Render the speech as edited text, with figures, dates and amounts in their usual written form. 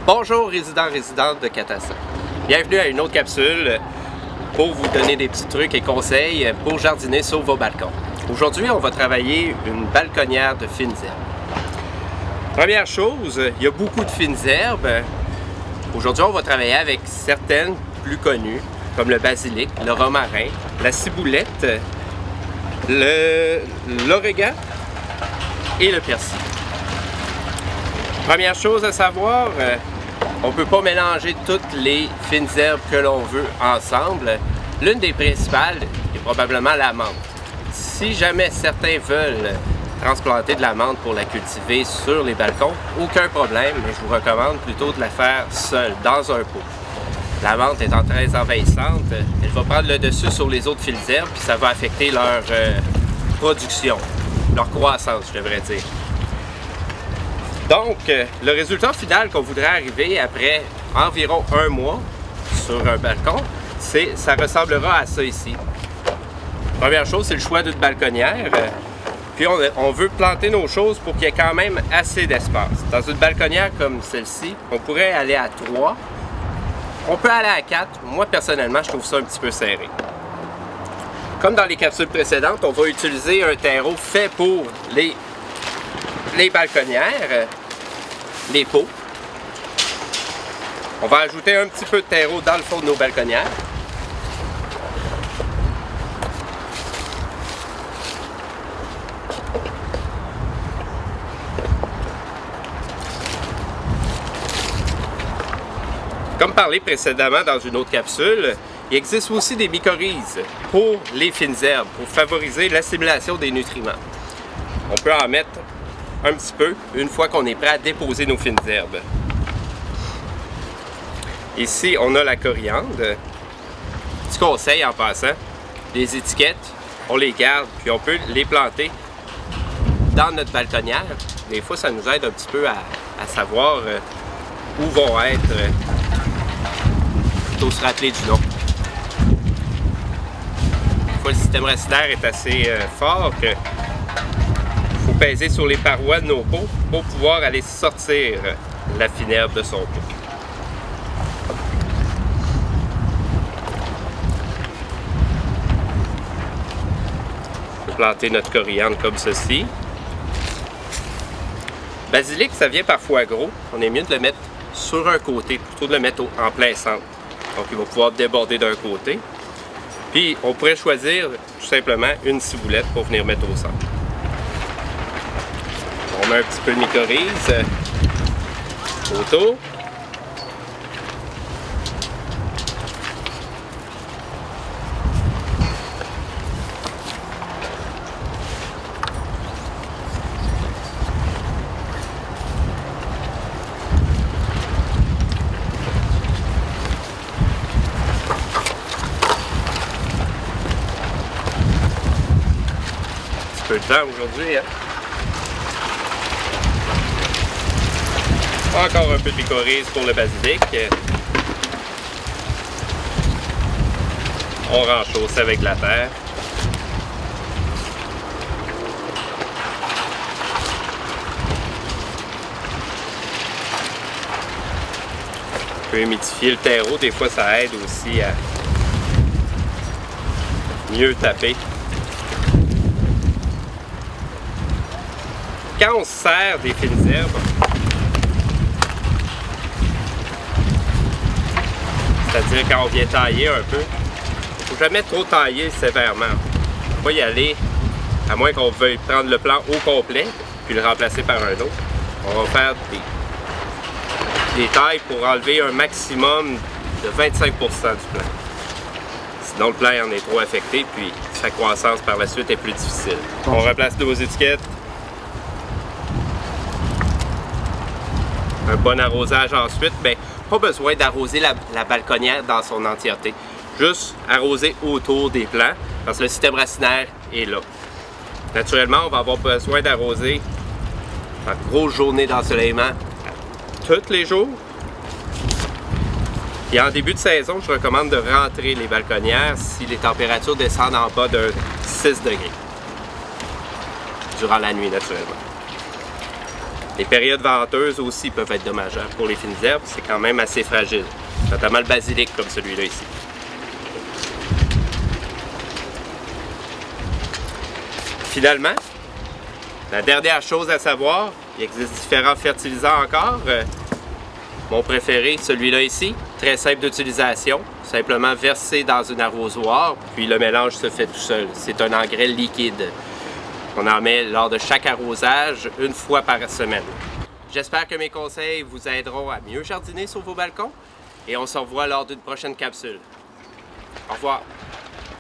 Bonjour résidents-résidentes de Catassa. Bienvenue à une autre capsule pour vous donner des petits trucs et conseils pour jardiner sur vos balcons. Aujourd'hui, on va travailler une balconnière de fines herbes. Première chose, il y a beaucoup de fines herbes. Aujourd'hui, on va travailler avec certaines plus connues, comme le basilic, le romarin, la ciboulette, l'origan et le persil. Première chose à savoir, on ne peut pas mélanger toutes les fines herbes que l'on veut ensemble. L'une des principales est probablement la menthe. Si jamais certains veulent transplanter de la menthe pour la cultiver sur les balcons, aucun problème, mais je vous recommande plutôt de la faire seule, dans un pot. La menthe étant très envahissante, elle va prendre le dessus sur les autres fines herbes, puis ça va affecter leur production, leur croissance, je devrais dire. Donc, le résultat final qu'on voudrait arriver après environ un mois sur un balcon, ça ressemblera à ça ici. Première chose, c'est le choix d'une balconnière. Puis on veut planter nos choses pour qu'il y ait quand même assez d'espace. Dans une balconnière comme celle-ci, on pourrait aller à 3. On peut aller à 4. Moi, personnellement, je trouve ça un petit peu serré. Comme dans les capsules précédentes, on va utiliser un terreau fait pour les balconnières, les pots. On va ajouter un petit peu de terreau dans le fond de nos balconnières. Comme parlé précédemment dans une autre capsule, il existe aussi des mycorhizes pour les fines herbes, pour favoriser l'assimilation des nutriments. On peut en mettre un petit peu une fois qu'on est prêt à déposer nos fines herbes. Ici, on a la coriandre. Petit conseil en passant, les étiquettes, on les garde, puis on peut les planter dans notre balconnière. Des fois, ça nous aide un petit peu à savoir où vont être, plutôt se rappeler du nom. Des fois, le système racinaire est assez fort que il faut peser sur les parois de nos pots pour pouvoir aller sortir la fine herbe de son pot. On peut planter notre coriandre comme ceci. Basilic, ça vient parfois gros. On est mieux de le mettre sur un côté plutôt de le mettre en plein centre. Donc il va pouvoir déborder d'un côté. Puis on pourrait choisir tout simplement une ciboulette pour venir mettre au centre. On met un petit peu de mycorhize autour. Un petit peu de temps aujourd'hui, hein? Encore un peu de mycorhize pour le basilic. On renchausse avec la terre. On peut humidifier le terreau, des fois ça aide aussi à mieux taper. Quand on se sert des fines herbes, c'est-à-dire quand on vient tailler un peu, il ne faut jamais trop tailler sévèrement. Il ne faut pas y aller, à moins qu'on veuille prendre le plan au complet, puis le remplacer par un autre. On va faire des tailles pour enlever un maximum de 25% du plan. Sinon le plan en est trop affecté, puis sa croissance par la suite est plus difficile. On remplace nos étiquettes. Un bon arrosage ensuite, bien, pas besoin d'arroser la balconnière dans son entièreté. Juste arroser autour des plants, parce que le système racinaire est là. Naturellement, on va avoir besoin d'arroser en grosse journée d'ensoleillement tous les jours. Et en début de saison, je recommande de rentrer les balconnières si les températures descendent en bas de 6 degrés. Durant la nuit, naturellement. Les périodes venteuses aussi peuvent être dommageables pour les fines herbes, c'est quand même assez fragile, notamment le basilic comme celui-là ici. Finalement, la dernière chose à savoir, il existe différents fertilisants encore. Mon préféré, celui-là ici, très simple d'utilisation, simplement versé dans un arrosoir, puis le mélange se fait tout seul. C'est un engrais liquide. On en met lors de chaque arrosage, une fois par semaine. J'espère que mes conseils vous aideront à mieux jardiner sur vos balcons et on se revoit lors d'une prochaine capsule. Au revoir!